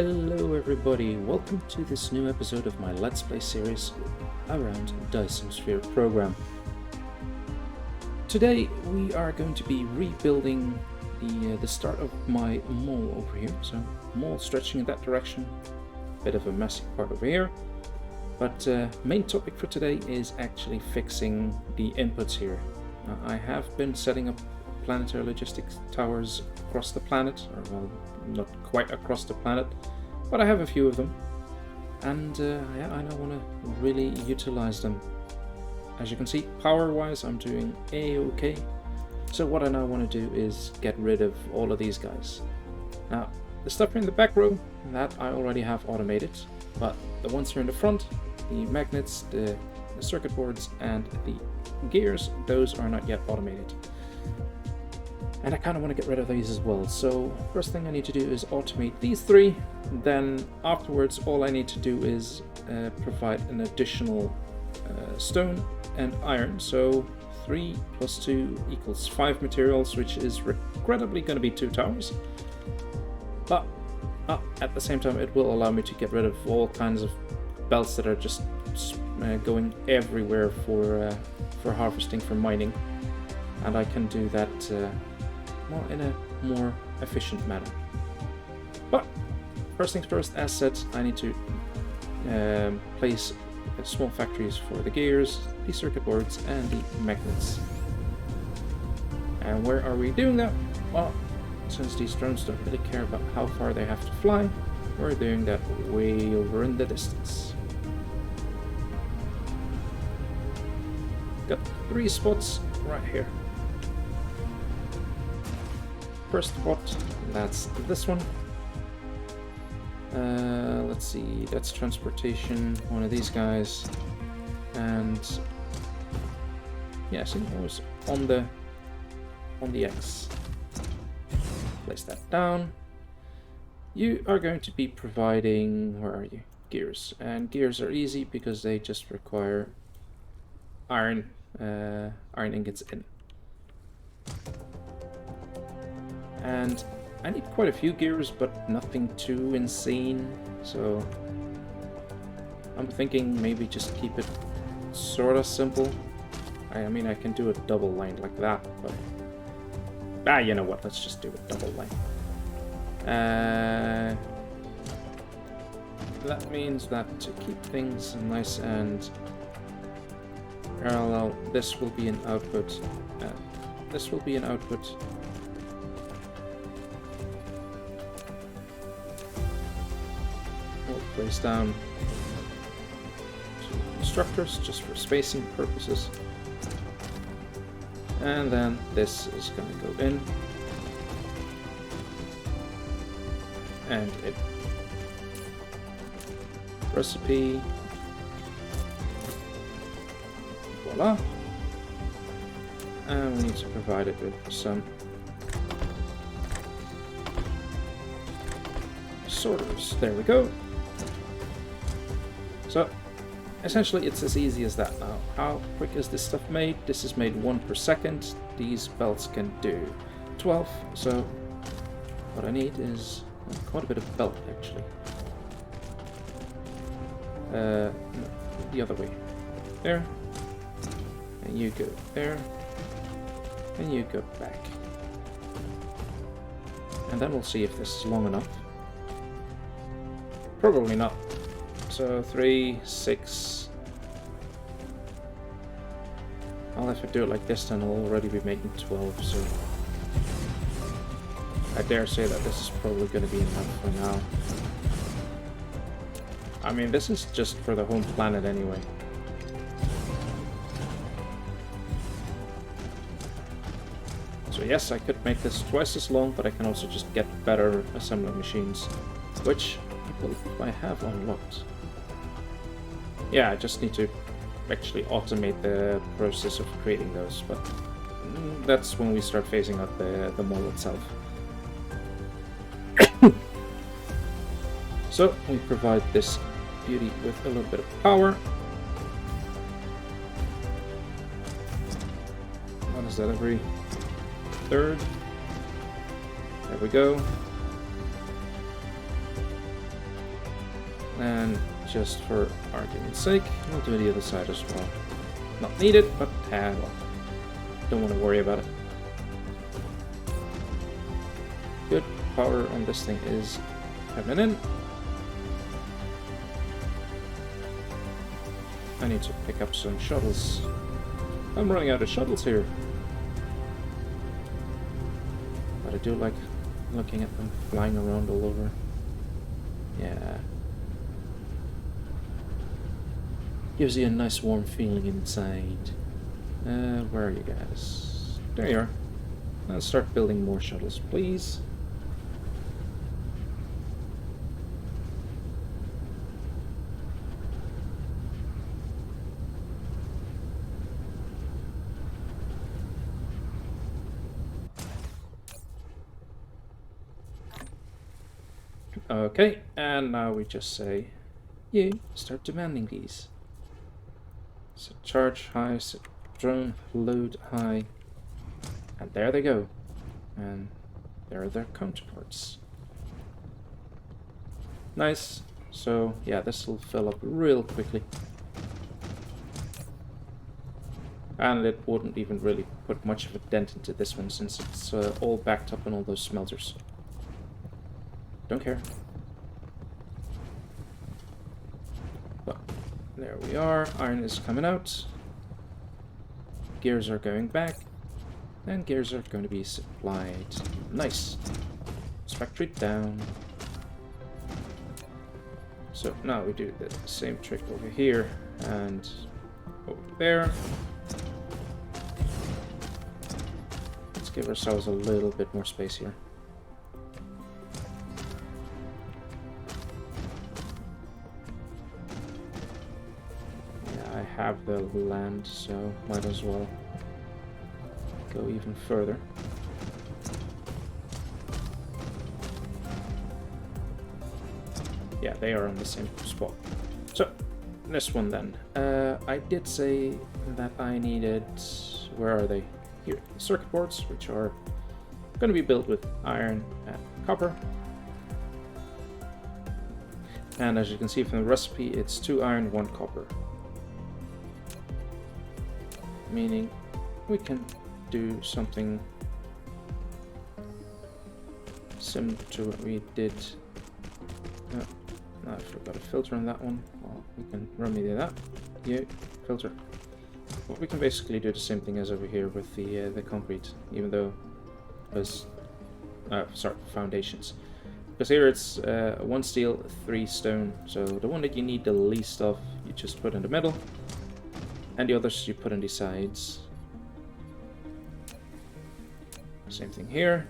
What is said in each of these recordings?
Hello everybody, welcome to this new episode of my Let's Play series around Dyson Sphere Program. Today we are going to be rebuilding the start of my mall over here. So mall stretching in that direction, bit of a messy part over here. But main topic for today is actually fixing the inputs here. I have been setting up planetary logistics towers across the planet, or well, not quite across the planet, but I have a few of them, and I now want to really utilize them. As you can see, power-wise, I'm doing a-okay. So what I now want to do is get rid of all of these guys. Now, the stuff in the back row, that I already have automated, but the ones here in the front, the magnets, the circuit boards, and the gears, those are not yet automated. And I kind of want to get rid of these as well. So first thing I need to do is automate these three. Then afterwards, all I need to do is provide an additional stone and iron. So 3 plus 2 equals 5 materials, which is regrettably going to be 2 towers. But at the same time, it will allow me to get rid of all kinds of belts that are just going everywhere for harvesting, for mining. And I can do that well, in a more efficient manner. But first things first, as said, I need to place small factories for the gears, the circuit boards, and the magnets. And where are we doing that? Well, since these drones don't really care about how far they have to fly, we're doing that way over in the distance. Got 3 spots right here. First spot, that's this one. Let's see, that's transportation, one of these guys. And yeah, see, it was on the X. Place that down. You are going to be providing, where are you? Gears. And gears are easy because they just require iron ingots in. And I need quite a few gears, but nothing too insane, so I'm thinking maybe just keep it sort of simple. I mean, I can do a double line like that, but you know what, let's just do a double line. That means that to keep things nice and parallel, this will be an output, this will be an output. Place down 2 constructors just for spacing purposes, and then this is going to go in and in. Recipe, voila, and we need to provide it with some sorters. There we go. So, essentially it's as easy as that now. How quick is this stuff made? This is made 1 per second. These belts can do 12, so what I need is quite a bit of belt, actually. No, the other way. There. And you go there. And you go back. And then we'll see if this is long enough. Probably not. So 3, 6. Well, if I do it like this, then I'll already be making 12, so I dare say that this is probably going to be enough for now. I mean, this is just for the home planet anyway. So yes, I could make this twice as long, but I can also just get better assembly machines, which I believe I have unlocked. Yeah, I just need to actually automate the process of creating those, but that's when we start phasing out the model itself. So we provide this beauty with a little bit of power. What is that, every third? There we go. And just for argument's sake, we'll do the other side as well. Not needed, but well, don't want to worry about it. Good power on this thing is coming in. I need to pick up some shuttles. I'm running out of shuttles here. But I do like looking at them flying around all over. Yeah. Gives you a nice warm feeling inside. Where are you guys? There you are. Let's start building more shuttles, please. Okay, and now we just say, you start demanding these. Set charge high, set drone load high, and there they go. And there are their counterparts. Nice. So yeah, this will fill up real quickly. And it wouldn't even really put much of a dent into this one since it's all backed up in all those smelters. Don't care. But there we are. Iron is coming out. Gears are going back. And gears are going to be supplied. Nice. Factory down. So now we do the same trick over here and over there. Let's give ourselves a little bit more space here. I have the land, so might as well go even further. Yeah, they are on the same spot. So, this one then. I did say that I needed... Where are they? Here. The circuit boards, which are going to be built with iron and copper. And as you can see from the recipe, it's 2 iron, 1 copper. Meaning we can do something similar to what we did. No, I forgot a filter on that one. Well, we can remedy that. Yeah, filter. But we can basically do the same thing as over here with the concrete, even though it was foundations. Because here it's 1 steel, 3 stone. So the one that you need the least of, you just put in the middle. And the others you put on the sides. Same thing here.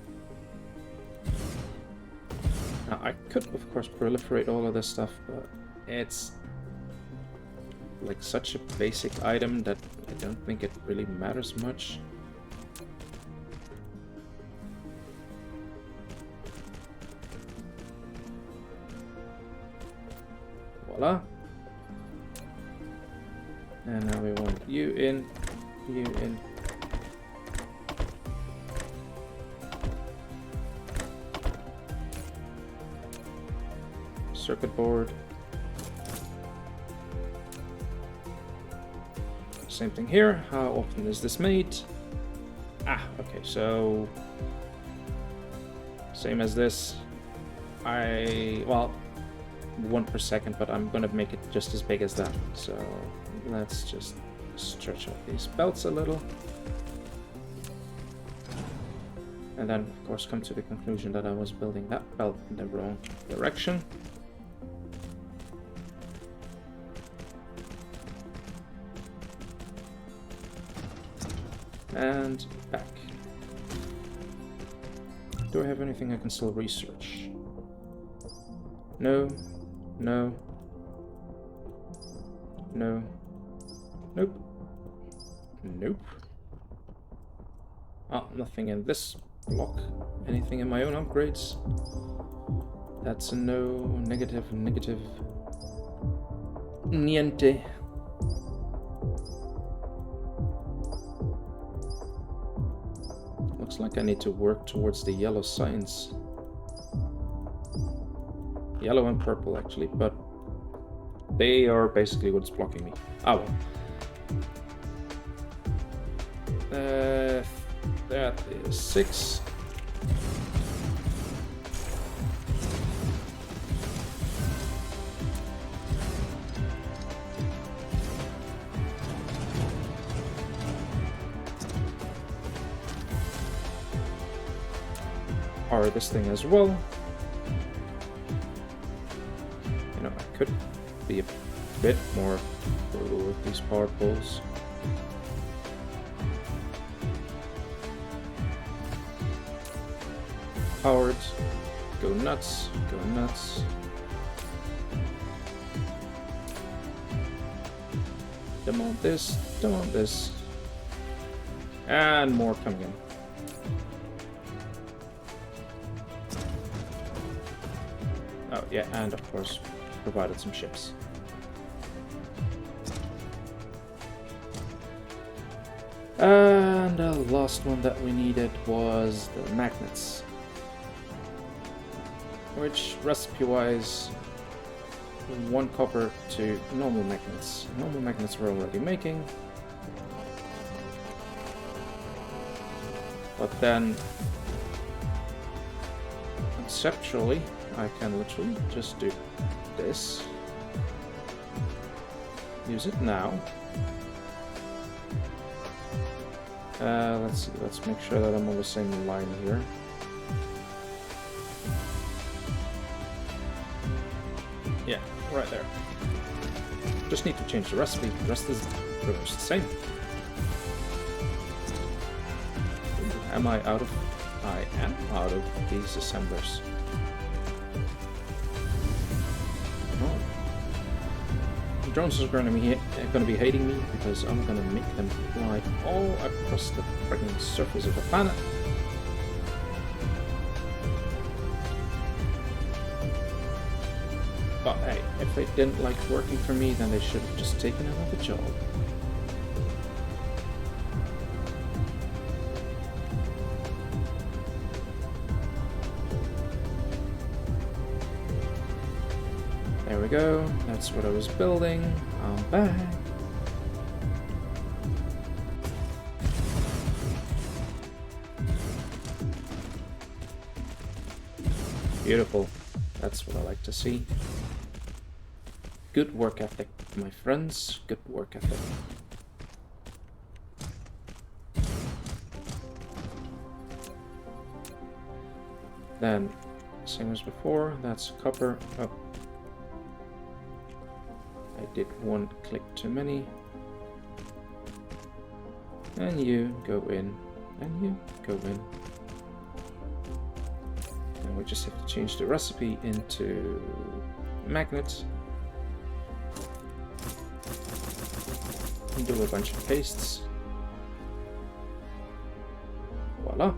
Now I could of course proliferate all of this stuff, but it's like such a basic item that I don't think it really matters much. Voila. And now we want you in, you in. Circuit board. Same thing here. How often is this made? Okay, so same as this. Well, 1 per second, but I'm gonna make it just as big as that. So let's just stretch out these belts a little. And then, of course, come to the conclusion that I was building that belt in the wrong direction. And back. Do I have anything I can still research? No. No. No. Nope. Nope. Oh, nothing in this block. Anything in my own upgrades? That's a no. Negative, negative. Niente. Looks like I need to work towards the yellow signs. Yellow and purple actually, but They are basically what's blocking me. Oh well. That is 6. Power this thing as well. You know, I could be a bit more brutal with these power poles. Powered. Go nuts. Go nuts. Demount this. Demount this. And more coming in. Oh, yeah, and of course, provided some ships. And the last one that we needed was the magnets. Which, recipe-wise, 1 copper to normal magnets. Normal magnets we're already making. But then, conceptually, I can literally just do this. Use it now. Let's see, let's make sure that I'm on the same line here. Yeah, right there. Just need to change the recipe. The rest is pretty much the same. Am I out of? I am out of these assemblers. The drones are going to be hating me because I'm going to make them fly all across the freaking surface of the planet. But hey, if they didn't like working for me, then they should have just taken another job. There we go, that's what I was building. I'm back. Beautiful. That's what I like to see. Good work ethic, my friends. Good work ethic. Then, same as before, that's copper. Oh. I did one click too many. And you go in. And you go in. And we just have to change the recipe into magnet. And do a bunch of pastes. Voila.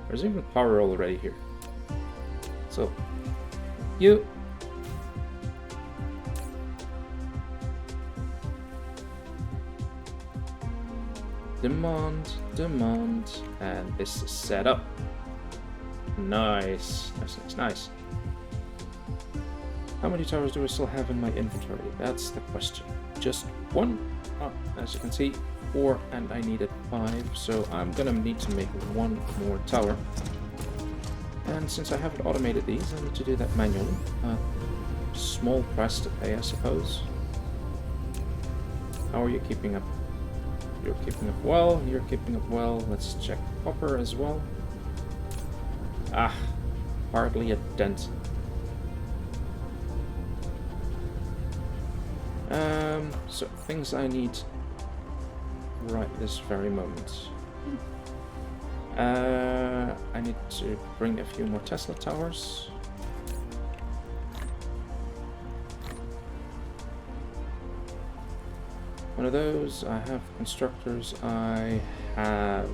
There's even power already here. So, you. Demand, and this is set up. Nice. How many towers do I still have in my inventory? That's the question. Just one? Oh, as you can see, 4, and I needed 5, so I'm gonna need to make 1 more tower. And since I haven't automated these, I need to do that manually. Small price to pay, I suppose. How are you keeping up? You're keeping up well, you're keeping up well. Let's check copper as well. Ah, hardly a dent. So things I need right this very moment. I need to bring a few more Tesla towers. One of those. I have constructors. I have...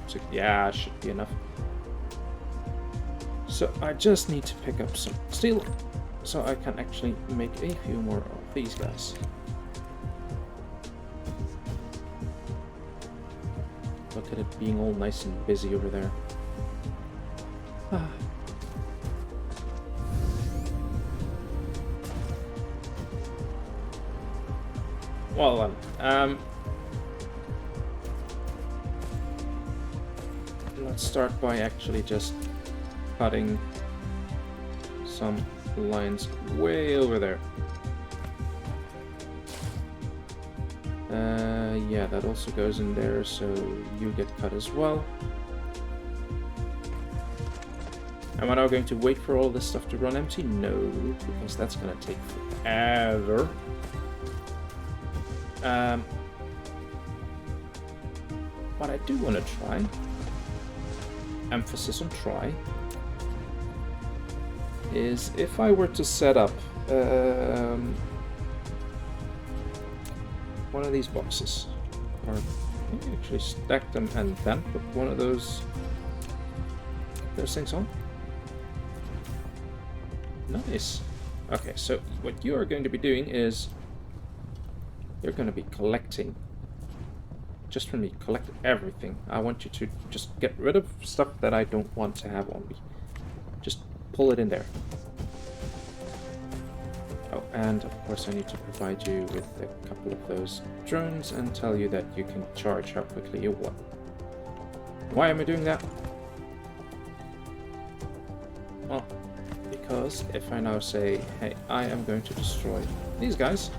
So, yeah, should be enough. So I just need to pick up some steel so I can actually make a few more of these guys. Look at it being all nice and busy over there. Well then, let's start by actually just cutting some lines way over there. Yeah, that also goes in there, so you get cut as well. Am I now going to wait for all this stuff to run empty? No, because that's going to take forever. What I do want to try, emphasis on try, is if I were to set up one of these boxes, or maybe actually stack them and then put one of those things on. Nice. Okay, so what you are going to be doing is you're going to be collecting, just from me, collect everything. I want you to just get rid of stuff that I don't want to have on me. Just pull it in there. Oh, and of course I need to provide you with a couple of those drones and tell you that you can charge how quickly you want. Why am I doing that? Well, because if I now say, hey, I am going to destroy these guys.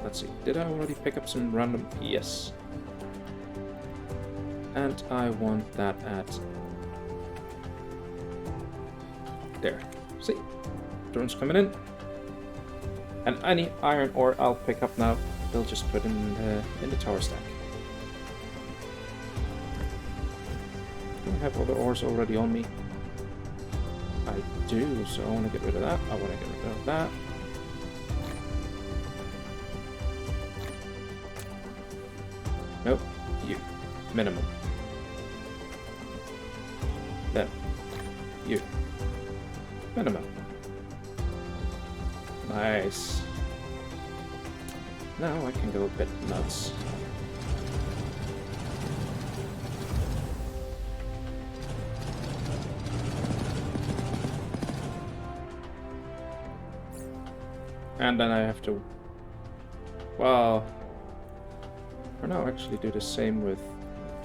Let's see, did I already pick up some random? Yes. And I want that at there. See? Drones coming in. And any iron ore I'll pick up now, they'll just put in the tower stack. Do I have all the ores already on me? I do, so I want to get rid of that. I want to get rid of that. Nope, you. Minimum. Then, you. Minimum. Nice. Now I can go a bit nuts. And then I have to, well, for now actually do the same with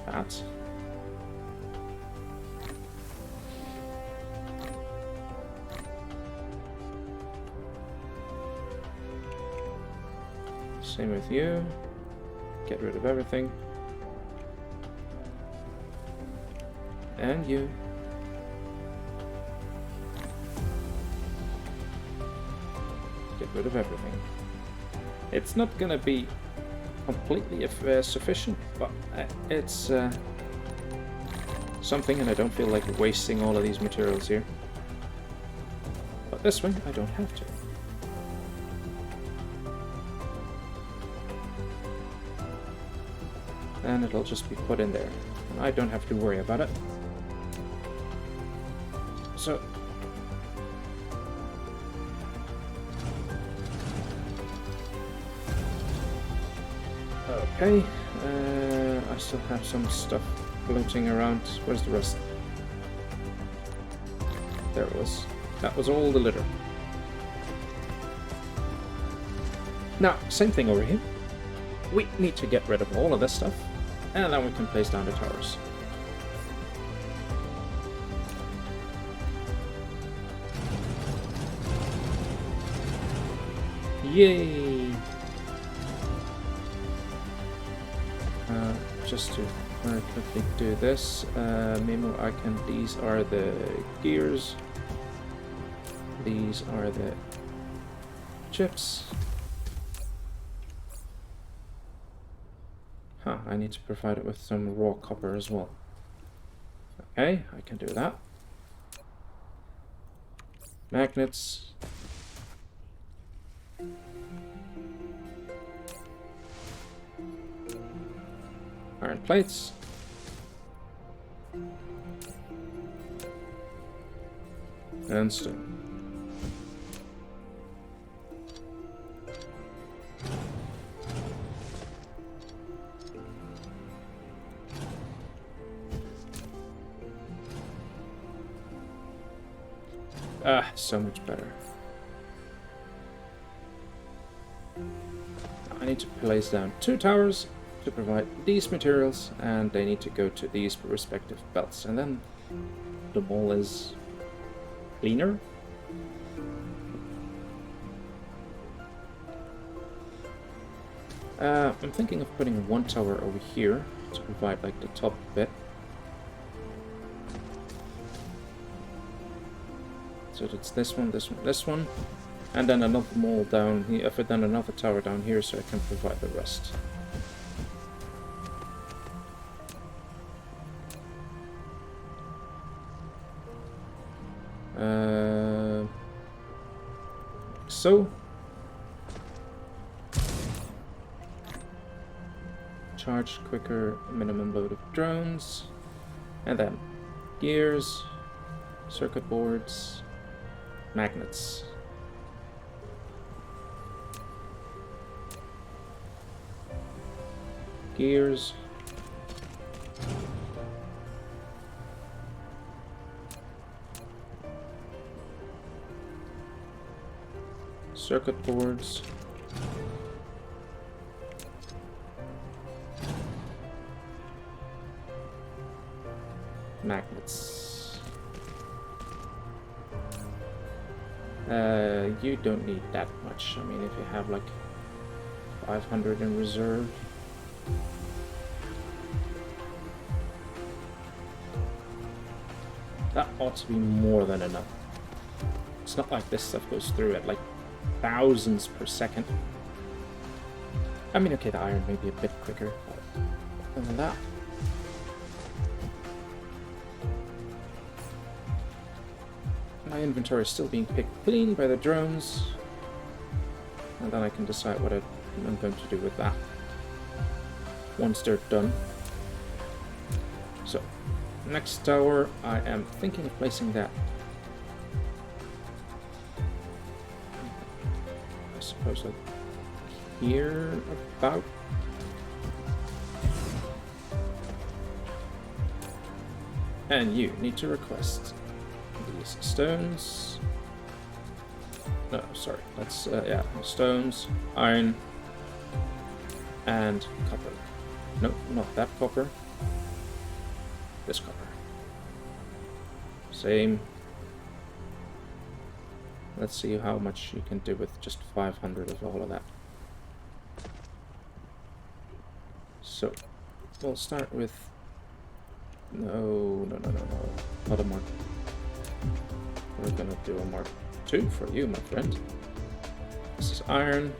that. Same with you. Get rid of everything. And you. Get rid of everything. It's not gonna be completely sufficient, but it's something, and I don't feel like wasting all of these materials here. But this one, I don't have to. And it'll just be put in there. I don't have to worry about it. So, okay, I still have some stuff floating around. Where's the rest? There it was. That was all the litter. Now, same thing over here. We need to get rid of all of this stuff, and then we can place down the towers. Yay! Just to very quickly do this, Memo, I can. These are the gears. These are the chips. Huh, I need to provide it with some raw copper as well. Okay, I can do that. Magnets. Iron plates. And stone. So much better. I I need to place down 2 towers to provide these materials, and they need to go to these respective belts, and then the mall is cleaner. I'm thinking of putting 1 tower over here to provide like the top bit. So it's this one, this one, this one, and then another mall down here, then another tower down here, so I can provide the rest. So charge quicker, minimum load of drones, and then gears, circuit boards, magnets. Gears. Circuit boards. Magnets. You don't need that much. I mean, if you have like 500 in reserve. That ought to be more than enough. It's not like this stuff goes through at like thousands per second. I mean, okay, the iron may be a bit quicker, but other than that. My inventory is still being picked clean by the drones, and then I can decide what I'm going to do with that once they're done. So, next tower, I am thinking of placing that, I suppose, like here about. And you need to request these stones. No, sorry. That's yeah, stones, iron, and copper. No, not that copper. This copper. Same. Let's see how much you can do with just 500 of all of that. So, we'll start with... No. Not a Mark. We're gonna do a Mark 2 for you, my friend. This is iron.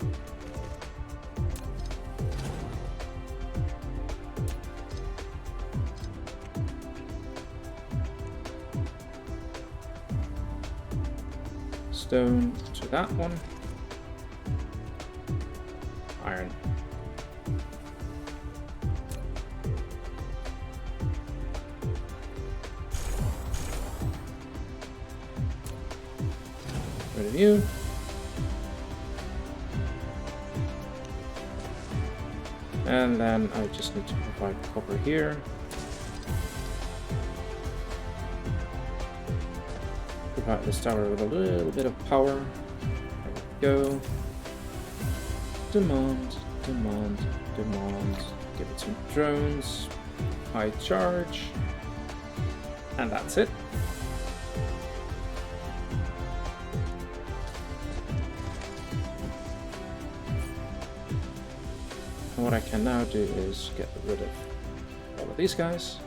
Stone to that one. Iron. Rid of you. And then I just need to provide copper here. Provide this tower with a little bit of power. There we go. Demand. Give it some drones. High charge. And that's it. And what I can now do is get rid of all of these guys.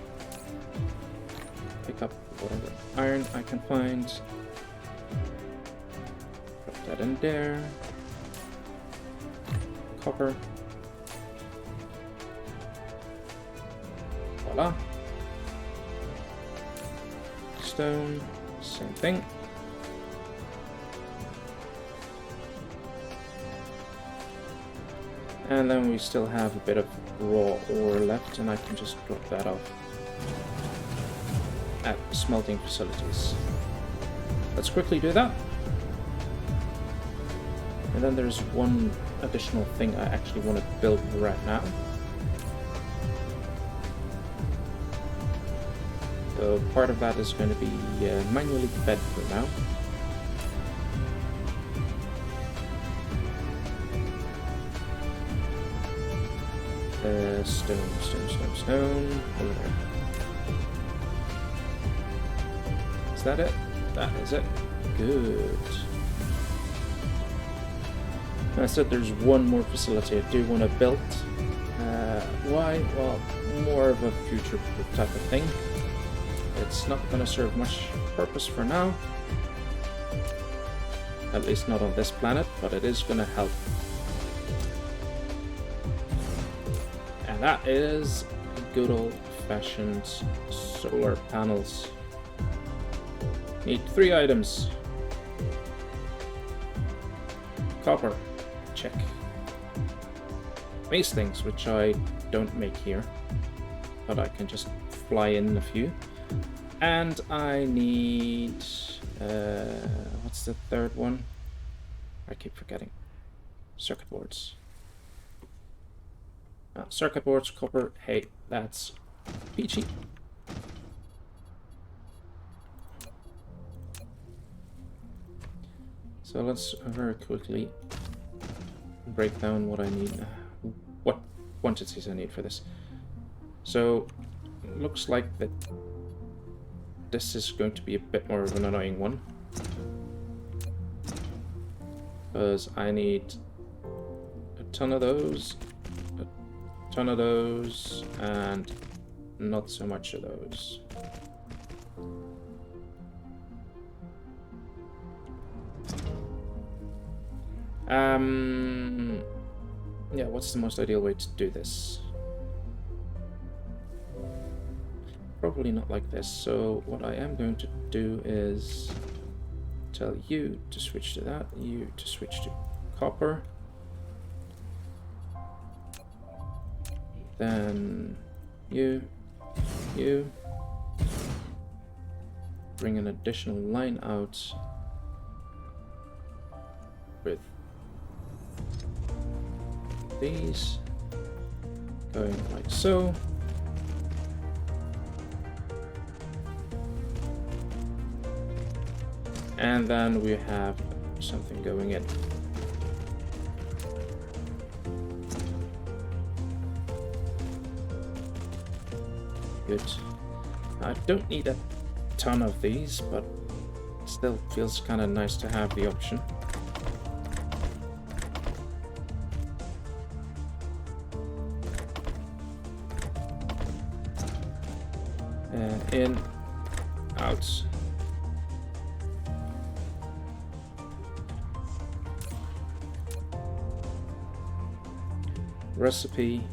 Pick up whatever iron I can find. Put that in there. Copper. Voila. Stone, same thing. And then we still have a bit of raw ore left, and I can just drop that off at smelting facilities. Let's quickly do that. And then there's one additional thing I actually want to build right now. So part of that is going to be manually fed for now. Stone. Over there. Is that it? That is it. Good. I said there's one more facility I do want to build. Why? Well, more of a future type of thing. It's not going to serve much purpose for now. At least not on this planet, but it is going to help. And that is good old-fashioned solar panels. Need 3 items. Copper. Check. These things, which I don't make here, but I can just fly in a few. And I need... what's the third one? I keep forgetting. Circuit boards. Circuit boards, copper. Hey, that's peachy. So let's very quickly break down what I need, what quantities I need for this. So looks like that this is going to be a bit more of an annoying one, because I need a ton of those, and not so much of those. Yeah, what's the most ideal way to do this? Probably not like this, so what I am going to do is tell you to switch to that, you to switch to copper. Then you. Bring an additional line out with these going like so. And then we have something going in. Good. I don't need a ton of these, but it still feels kind of nice to have the option. In, out. Recipe,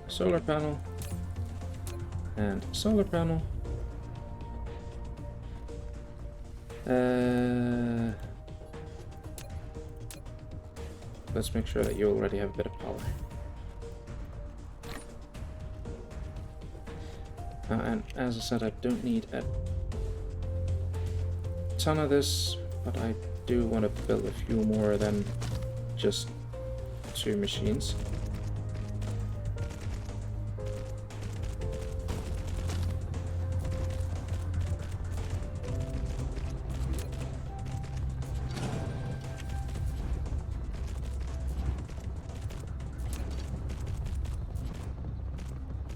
solar panel, and solar panel. Let's make sure that you already have a bit of power. And as I said, I don't need a ton of this, but I do want to build a few more than just 2 machines.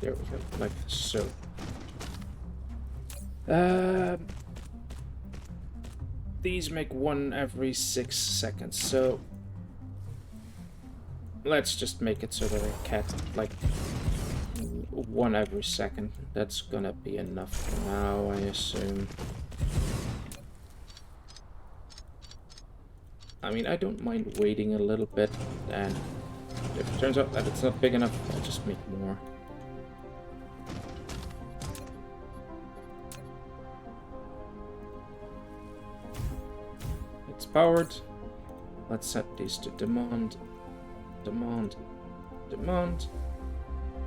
There we go, like so. These make 1 every 6 seconds, so let's just make it so that I can, like, 1 every second. That's gonna be enough for now, I assume. I mean, I don't mind waiting a little bit, and if it turns out that it's not big enough, I'll just make more. It's powered. Let's set these to demand.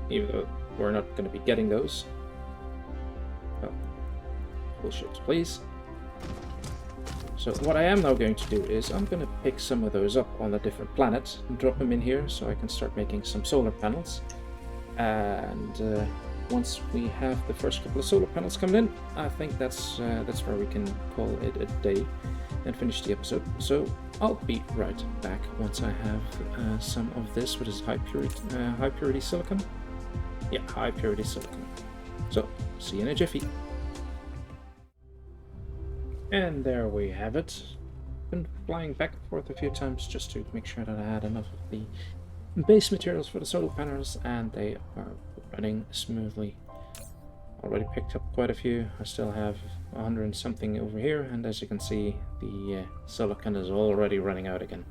Even though we're not going to be getting those. Oh, full ships, please. So what I am now going to do is I'm going to pick some of those up on a different planet and drop them in here so I can start making some solar panels. And once we have the first couple of solar panels coming in, I think that's where we can call it a day and finish the episode. So I'll be right back once I have some of this, which is high purity silicon. Yeah, high purity silicon. So see you in a jiffy. And there we have it. Been flying back and forth a few times just to make sure that I had enough of the base materials for the solar panels, and they are running smoothly. Already picked up quite a few. I still have 100 and something over here, and as you can see, the silicon is already running out again.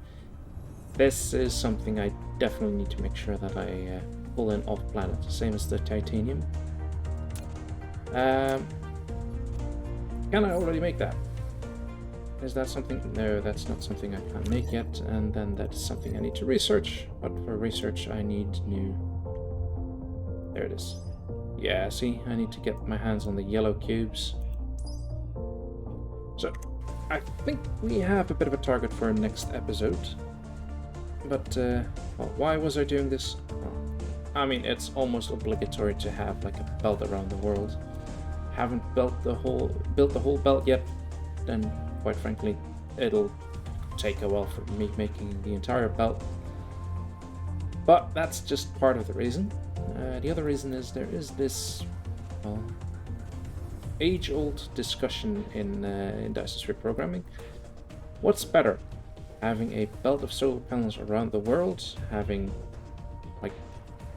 This is something I definitely need to make sure that I pull in off planet, same as the titanium. Can I already make that? Is that something? No, that's not something I can make yet, and then that's something I need to research, but for research I need new... There it is. Yeah, see, I need to get my hands on the yellow cubes. So, I think we have a bit of a target for our next episode. But, well, why was I doing this? Well, I mean, it's almost obligatory to have like a belt around the world. Haven't built the whole belt yet, then quite frankly, it'll take a while for me making the entire belt. But that's just part of the reason. The other reason is there is this, well, age-old discussion in Dyson Sphere Programming. What's better? Having a belt of solar panels around the world, having like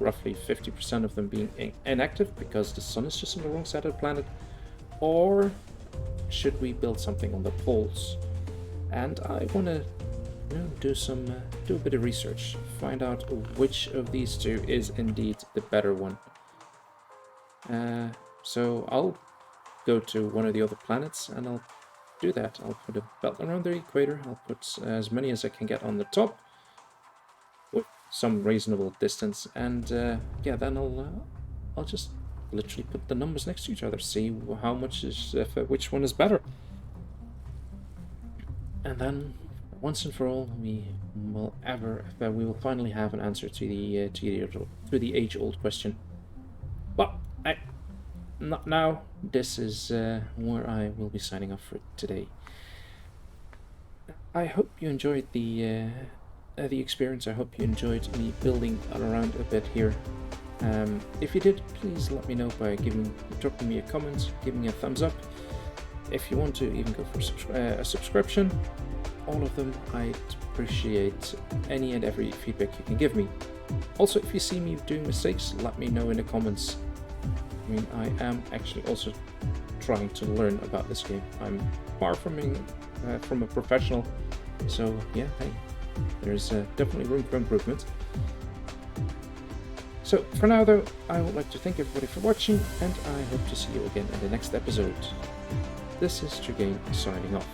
roughly 50% of them being inactive because the sun is just on the wrong side of the planet, or should we build something on the poles? And I want to do a bit of research, find out which of these two is indeed the better one. So I'll go to one of the other planets and I'll do that. I'll put a belt around the equator. I'll put as many as I can get on the top with some reasonable distance, and yeah, then I'll just literally put the numbers next to each other, see how much is which one is better, and then once and for all we will finally have an answer to the age-old question. But not now. This is where I will be signing off for today. I hope you enjoyed the experience. I hope you enjoyed me building around a bit here. If you did, please let me know by dropping me a comment, giving me a thumbs up. If you want to even go for a subscription, all of them, I'd appreciate any and every feedback you can give me. Also, if you see me doing mistakes, let me know in the comments. I mean, I am actually also trying to learn about this game. I'm far from a professional, so yeah, hey, there's definitely room for improvement. So for now though, I would like to thank everybody for watching, and I hope to see you again in the next episode. This is Trigane signing off.